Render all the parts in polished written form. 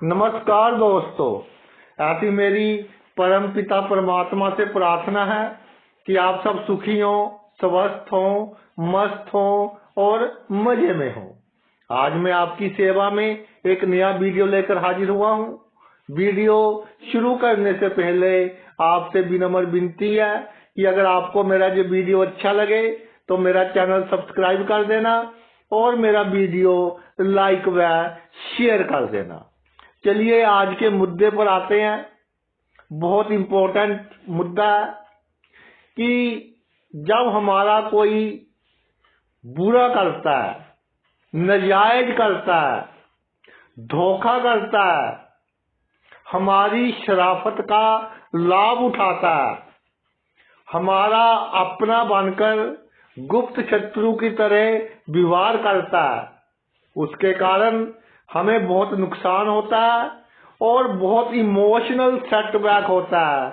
नमस्कार दोस्तों, ऐसी मेरी परम पिता परमात्मा से प्रार्थना है कि आप सब सुखी हो, स्वस्थ हो, मस्त हो और मजे में हो। आज मैं आपकी सेवा में एक नया वीडियो लेकर हाजिर हुआ हूँ। वीडियो शुरू करने से पहले आपसे विनम्र विनती है कि अगर आपको मेरा ये वीडियो अच्छा लगे तो मेरा चैनल सब्सक्राइब कर देना और मेरा वीडियो लाइक व शेयर कर देना। चलिए आज के मुद्दे पर आते हैं। बहुत इम्पोर्टेंट मुद्दा है कि जब हमारा कोई बुरा करता है, नाजायज करता है, धोखा करता है, हमारी शराफत का लाभ उठाता है, हमारा अपना बनकर गुप्त शत्रु की तरह व्यवहार करता है, उसके कारण हमें बहुत नुकसान होता है और बहुत इमोशनल सेटबैक होता है,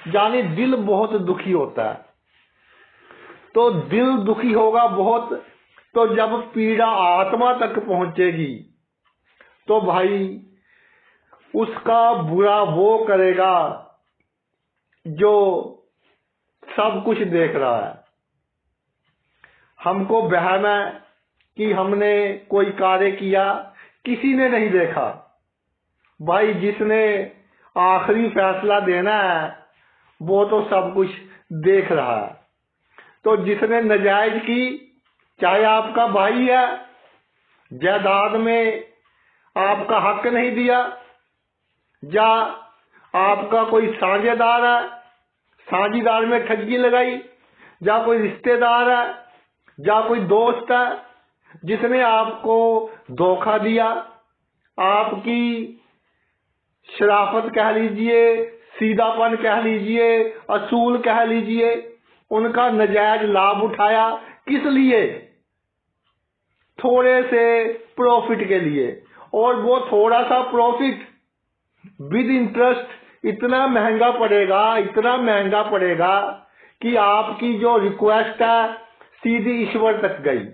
यानी दिल बहुत दुखी होता है। तो दिल दुखी होगा बहुत, तो जब पीड़ा आत्मा तक पहुंचेगी तो भाई उसका बुरा वो करेगा जो सब कुछ देख रहा है। हमको वहम है कि हमने कोई कार्य किया, किसी ने नहीं देखा। भाई जिसने आखिरी फैसला देना है वो तो सब कुछ देख रहा है। तो जिसने नाजायज की, चाहे आपका भाई है, जायदाद में आपका हक नहीं दिया, या आपका कोई साझेदार है, साझेदार में ठगी लगाई, या कोई रिश्तेदार है, या कोई दोस्त है जिसने आपको धोखा दिया, आपकी शराफत कह लीजिए, सीधापन कह लीजिए, असूल कह लीजिए, उनका नाजायज लाभ उठाया। किस लिए? थोड़े से प्रॉफिट के लिए। और वो थोड़ा सा प्रॉफिट विद इंटरेस्ट इतना महंगा पड़ेगा, इतना महंगा पड़ेगा कि आपकी जो रिक्वेस्ट है सीधी ईश्वर तक गई।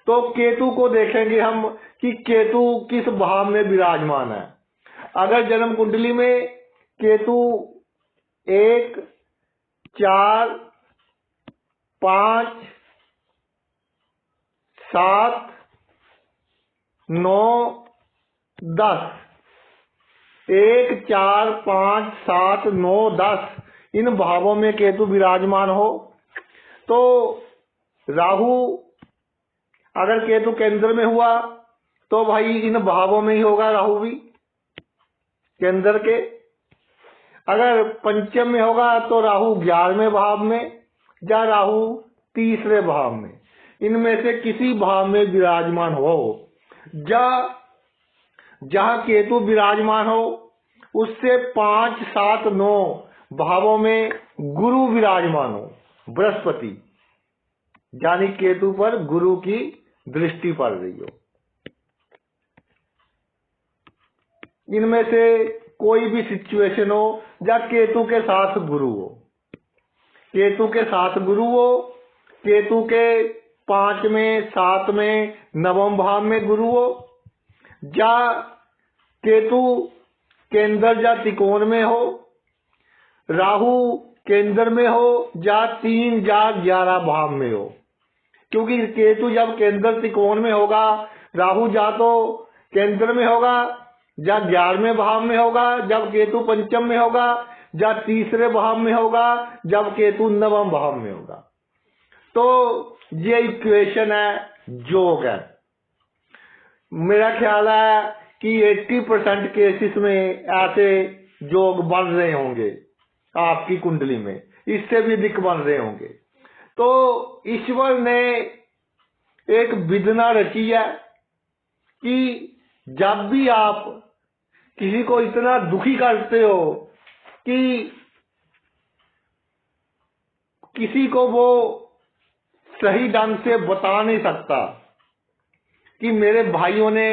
तो केतु को देखेंगे हम कि केतु किस भाव में विराजमान है। अगर जन्म कुंडली में केतु 1, 4, 5, 7, 9, 10, 1, 4, 5, 7, 9, 10 इन भावों में केतु विराजमान हो तो राहु अगर केतु केंद्र में हुआ तो भाई इन भावों में ही होगा राहु भी केंद्र के। अगर पंचम में होगा तो राहु 11वें भाव में, या राहु 3रे भाव में, इनमें से किसी भाव में विराजमान हो, या जहां केतु विराजमान हो उससे 5, 7, 9 भावों में गुरु विराजमान हो, बृहस्पति, यानी केतु पर गुरु की दृष्टि पड़ रही हो। इनमें से कोई भी सिचुएशन हो, या केतु के साथ गुरु हो, केतु के साथ गुरु हो, केतु के 5वें, 7वें, 9वें भाव में गुरु हो, या केतु केंद्र या त्रिकोण में हो, राहु केंद्र में हो, या 3 या 11 भाव में हो। क्योंकि केतु जब केंद्र त्रिकोण में होगा, राहु या तो केंद्र में होगा या 11वें भाव में होगा जब केतु पंचम में होगा, या 3रे भाव में होगा जब केतु 9वें भाव में होगा। तो ये इक्वेशन है, योग है। मेरा ख्याल है कि 80% केसेस में ऐसे योग बन रहे होंगे आपकी कुंडली में, इससे भी अधिक बन रहे होंगे। तो ईश्वर ने एक विधना रची है कि जब भी आप किसी को इतना दुखी करते हो कि किसी को वो सही ढंग से बता नहीं सकता कि मेरे भाइयों ने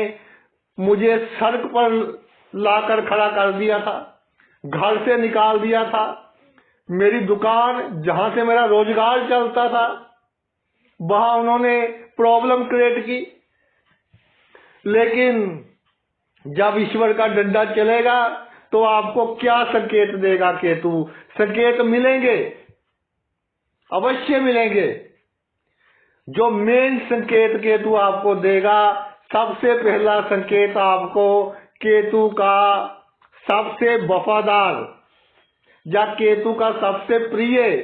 मुझे सड़क पर लाकर खड़ा कर दिया था, घर से निकाल दिया था, मेरी दुकान जहां से मेरा रोजगार चलता था वहां उन्होंने प्रॉब्लम क्रिएट की, लेकिन जब ईश्वर का डंडा चलेगा तो आपको क्या संकेत देगा केतु? संकेत मिलेंगे, अवश्य मिलेंगे। जो मेन संकेत केतु आपको देगा, सबसे पहला संकेत आपको केतु का सबसे वफादार या केतु का सबसे प्रिय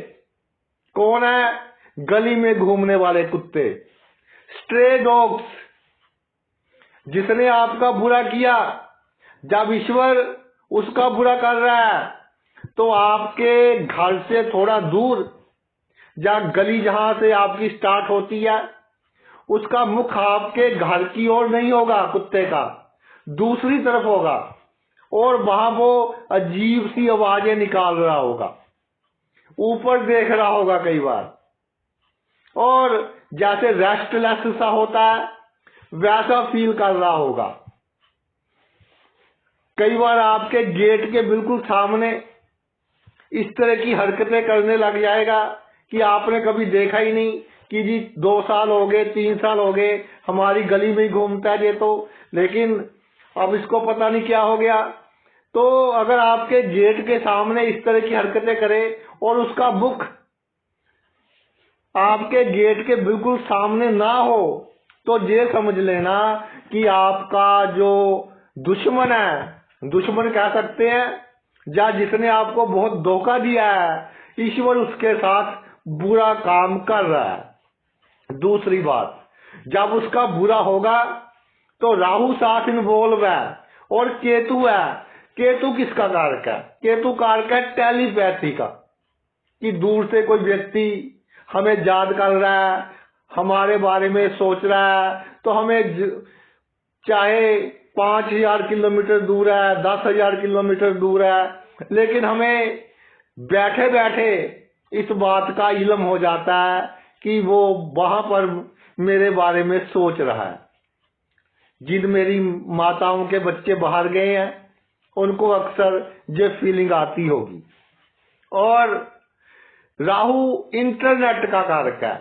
कौन है? गली में घूमने वाले कुत्ते, स्ट्रे डॉग्स। जिसने आपका बुरा किया, जब ईश्वर उसका बुरा कर रहा है तो आपके घर से थोड़ा दूर या गली जहां से आपकी स्टार्ट होती है, उसका मुख आपके घर की ओर नहीं होगा, कुत्ते का दूसरी तरफ होगा, और वहां वो अजीब सी आवाजें निकाल रहा होगा, ऊपर देख रहा होगा कई बार, और जैसे रेस्टलेस सा होता है वैसा फील कर रहा होगा। कई बार आपके गेट के बिल्कुल सामने इस तरह की हरकतें करने लग जाएगा कि आपने कभी देखा ही नहीं कि जी 2 साल हो गए, 3 साल हो गए, हमारी गली में ही घूमता है ये तो, लेकिन अब इसको पता नहीं क्या हो गया। तो अगर आपके गेट के सामने इस तरह की हरकतें करे और उसका मुख आपके गेट के बिल्कुल सामने ना हो, तो ये समझ लेना कि आपका जो दुश्मन है, दुश्मन कह सकते हैं, या जिसने आपको बहुत धोखा दिया है, ईश्वर उसके साथ बुरा काम कर रहा है। दूसरी बात, जब उसका बुरा होगा तो राहु साथ इन्वॉल्व है और केतु है। केतु किसका कारक है? केतु कारक है टेलीपैथी का, कि दूर से कोई व्यक्ति हमें याद कर रहा है, हमारे बारे में सोच रहा है, तो हमें चाहे 5000 किलोमीटर दूर है, 10,000 किलोमीटर दूर है, लेकिन हमें बैठे बैठे इस बात का इल्म हो जाता है कि वो वहां पर मेरे बारे में सोच रहा है। जिन मेरी माताओं के बच्चे बाहर गए हैं उनको अक्सर ये फीलिंग आती होगी। और राहु इंटरनेट का कारक है,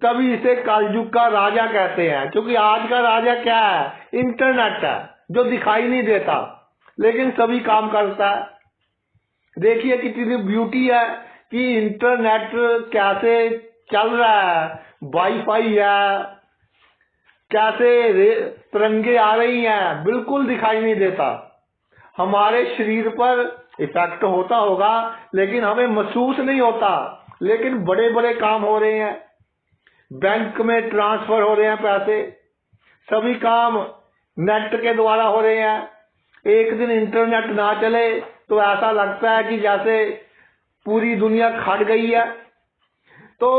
तभी इसे कलयुग का राजा कहते हैं, क्योंकि आज का राजा क्या है? इंटरनेट है, जो दिखाई नहीं देता लेकिन सभी काम करता है। देखिए कितनी ब्यूटी है कि इंटरनेट कैसे चल रहा है, वाईफाई है, कैसे तरंगे आ रही हैं, बिल्कुल दिखाई नहीं देता। हमारे शरीर पर इफेक्ट होता होगा लेकिन हमें महसूस नहीं होता, लेकिन बड़े बड़े काम हो रहे हैं, बैंक में ट्रांसफर हो रहे हैं पैसे, सभी काम नेट के द्वारा हो रहे हैं। एक दिन इंटरनेट ना चले तो ऐसा लगता है कि जैसे पूरी दुनिया खड़ गई है। तो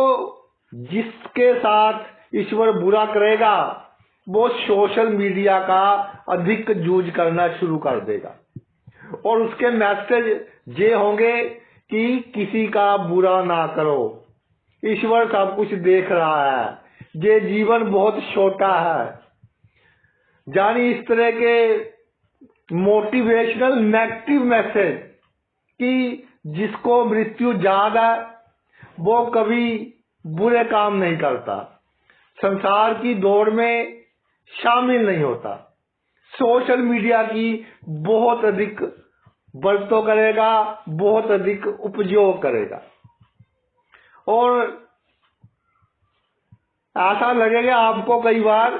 जिसके साथ ईश्वर बुरा करेगा वो सोशल मीडिया का अधिक यूज करना शुरू कर देगा, और उसके मैसेज ये होंगे कि किसी का बुरा ना करो, ईश्वर सब कुछ देख रहा है, ये जीवन बहुत छोटा है। जानी इस तरह के मोटिवेशनल नेगेटिव मैसेज कि जिसको मृत्यु याद है वो कभी बुरे काम नहीं करता, संसार की दौड़ में शामिल नहीं होता, सोशल मीडिया की बहुत अधिक बरतों करेगा, बहुत अधिक उपयोग करेगा, और ऐसा लगेगा आपको कई बार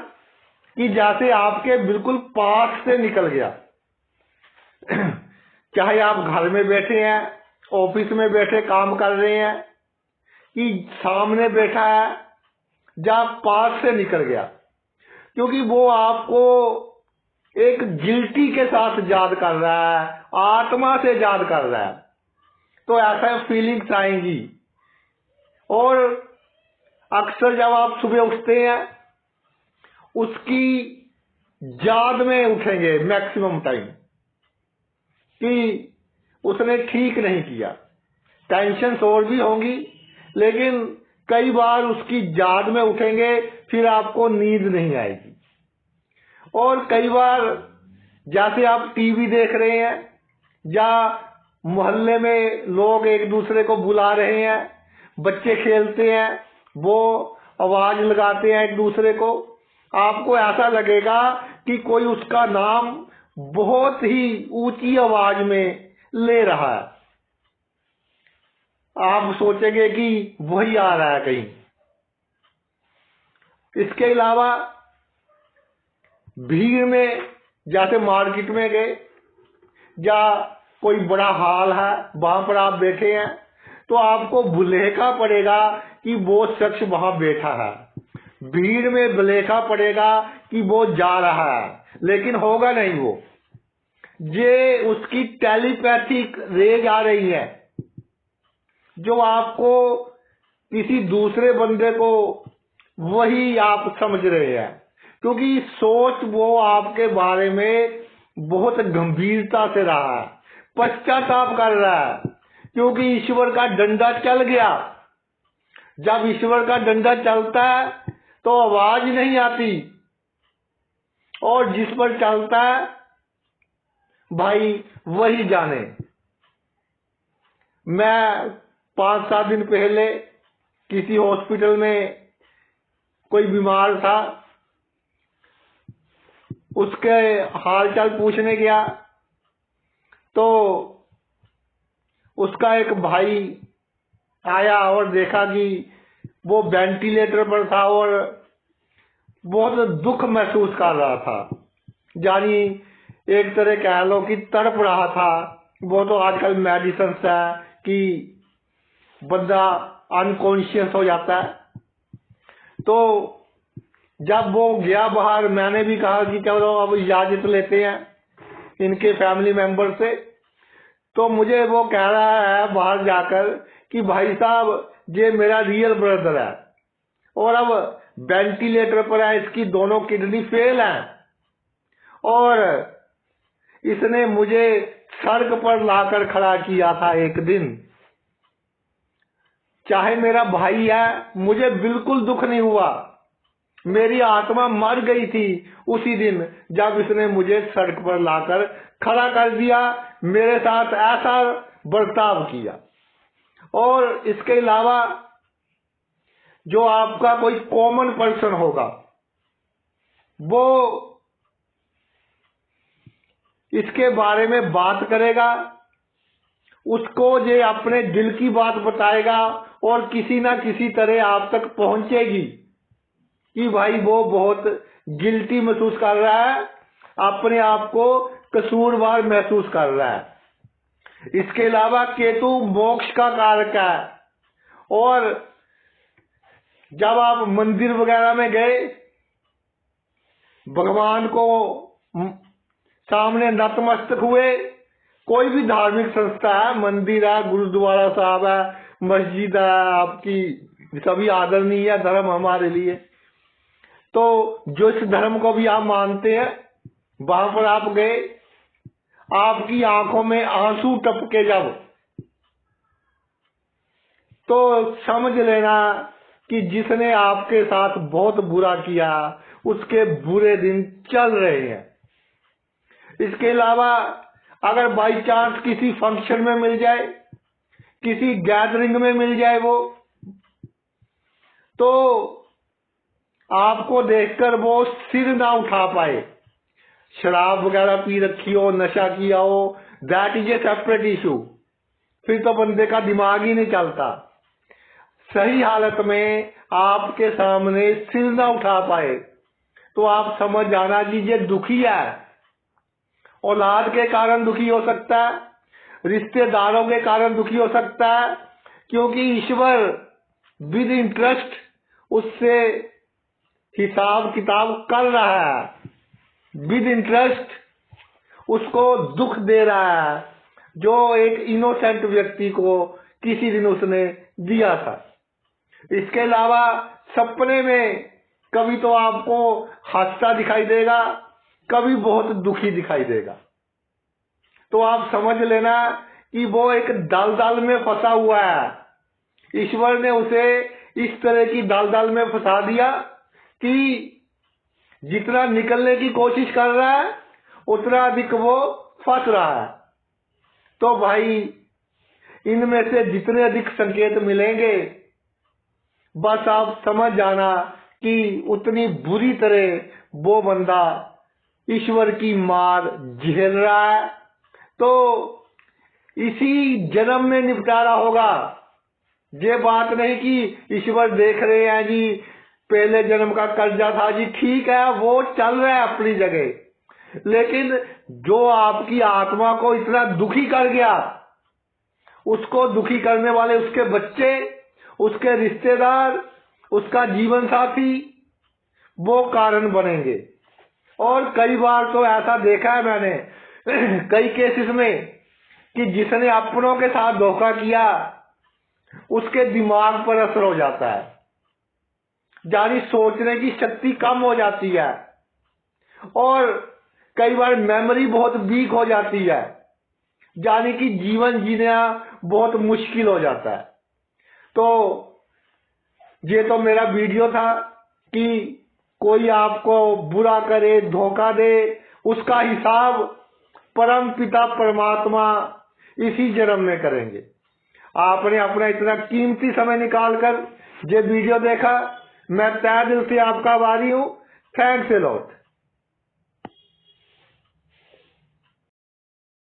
कि जैसे आपके बिल्कुल पास से निकल गया। चाहे आप घर में बैठे हैं, ऑफिस में बैठे काम कर रहे हैं, कि सामने बैठा है, जब पास से निकल गया, क्योंकि वो आपको एक गिल्टी के साथ याद कर रहा है, आत्मा से याद कर रहा है, तो ऐसा फीलिंग्स आएंगी। और अक्सर जब आप सुबह उठते हैं उसकी याद में उठेंगे मैक्सिमम टाइम कि उसने ठीक नहीं किया। टेंशन और भी होंगी, लेकिन कई बार उसकी याद में उठेंगे, फिर आपको नींद नहीं आएगी। और कई बार जैसे आप टीवी देख रहे हैं या मोहल्ले में लोग एक दूसरे को बुला रहे हैं, बच्चे खेलते हैं, वो आवाज लगाते हैं एक दूसरे को, आपको ऐसा लगेगा कि कोई उसका नाम बहुत ही ऊंची आवाज में ले रहा है। आप सोचेंगे कि वही आ रहा है कहीं। इसके अलावा भीड़ में, जैसे मार्केट में गए या कोई बड़ा हॉल है, वहां पर आप बैठे हैं, तो आपको बुलेखा पड़ेगा कि वो शख्स वहां बैठा है। भीड़ में बुलेखा पड़ेगा कि वो जा रहा है, लेकिन होगा नहीं वो। ये उसकी टेलीपैथिक रेज आ रही है, जो आपको किसी दूसरे बंदे को वही आप समझ रहे हैं, क्योंकि सोच वो आपके बारे में बहुत गंभीरता से रहा है, पश्चाताप कर रहा है, क्योंकि ईश्वर का डंडा चल गया। जब ईश्वर का डंडा चलता है तो आवाज नहीं आती, और जिस पर चलता है भाई वही जाने। मैं 5-7 दिन पहले किसी हॉस्पिटल में कोई बीमार था, उसके हालचाल पूछने गया, तो उसका एक भाई आया और देखा कि वो वेंटिलेटर पर था और बहुत दुख महसूस कर रहा था, यानी एक तरह कह लो कि तड़प रहा था। वो तो आजकल मेडिसिन है कि बंदा अनकॉन्शियस हो जाता है। तो जब वो गया बाहर, मैंने भी कहा कि चलो अब इजाजत लेते हैं इनके फैमिली मेंबर से। तो मुझे वो कह रहा है बाहर जाकर कि भाई साहब, ये मेरा रियल ब्रदर है और अब वेंटिलेटर पर है, इसकी दोनों किडनी फेल है, और इसने मुझे सड़क पर लाकर खड़ा किया था एक दिन। चाहे मेरा भाई है, मुझे बिल्कुल दुख नहीं हुआ। मेरी आत्मा मर गई थी उसी दिन जब इसने मुझे सड़क पर लाकर खड़ा कर दिया, मेरे साथ ऐसा बर्ताव किया। और इसके अलावा जो आपका कोई कॉमन पर्सन होगा, वो इसके बारे में बात करेगा, उसको ये अपने दिल की बात बताएगा और किसी ना किसी तरह आप तक पहुंचेगी कि भाई वो बहुत गिल्टी महसूस कर रहा है, अपने आप को कसूरवार महसूस कर रहा है। इसके अलावा केतु मोक्ष का कारक है, और जब आप मंदिर वगैरह में गए, भगवान को सामने नतमस्तक हुए, कोई भी धार्मिक संस्था है, मंदिर है, गुरुद्वारा साहब है, मस्जिद है, आपकी सभी आदरणीय है धर्म हमारे लिए। तो जो इस धर्म को भी आप मानते हैं, वहां पर आप गए, आपकी आंखों में आंसू टपके जब, तो समझ लेना कि जिसने आपके साथ बहुत बुरा किया उसके बुरे दिन चल रहे हैं। इसके अलावा अगर बाई चांस किसी फंक्शन में मिल जाए, किसी गैदरिंग में मिल जाए वो, तो आपको देखकर वो सिर ना उठा पाए, शराब वगैरह पी रखी हो, नशा किया हो, that is a separate issue, फिर तो बंदे का दिमाग ही नहीं चलता। सही हालत में आपके सामने सिर ना उठा पाए तो आप समझ जाना कि ये दुखी है। औलाद के कारण दुखी हो सकता है, रिश्तेदारों के कारण दुखी हो सकता है, क्योंकि ईश्वर विद इंटरेस्ट उससे हिसाब किताब कर रहा है, विद इंटरेस्ट उसको दुख दे रहा है, जो एक इनोसेंट व्यक्ति को किसी दिन उसने दिया था। इसके अलावा सपने में कभी तो आपको हंसता दिखाई देगा, कभी बहुत दुखी दिखाई देगा। तो आप समझ लेना कि वो एक दलदल में फंसा हुआ है। ईश्वर ने उसे इस तरह की दलदल में फंसा दिया कि जितना निकलने की कोशिश कर रहा है उतना अधिक वो फंस रहा है। तो भाई इनमें से जितने अधिक संकेत मिलेंगे, बस आप समझ जाना कि उतनी बुरी तरह वो बंदा ईश्वर की मार झेल रहा है, तो इसी जन्म में निपटारा होगा। ये बात नहीं कि ईश्वर देख रहे हैं जी, पहले जन्म का कर्जा था जी, ठीक है वो चल रहा है अपनी जगह, लेकिन जो आपकी आत्मा को इतना दुखी कर गया, उसको दुखी करने वाले उसके बच्चे, उसके रिश्तेदार, उसका जीवन साथी, वो कारण बनेंगे। और कई बार तो ऐसा देखा है मैंने कई केसेस में कि जिसने अपनों के साथ धोखा किया उसके दिमाग पर असर हो जाता है, यानी सोचने की शक्ति कम हो जाती है और कई बार मेमोरी बहुत वीक हो जाती है, यानी कि जीवन जीना बहुत मुश्किल हो जाता है। तो ये तो मेरा वीडियो था कि कोई आपको बुरा करे, धोखा दे, उसका हिसाब परम पिता परमात्मा इसी जन्म में करेंगे। आपने अपना इतना कीमती समय निकालकर ये वीडियो देखा, मैं तहे दिल से आपका आभारी हूँ। Thanks a lot.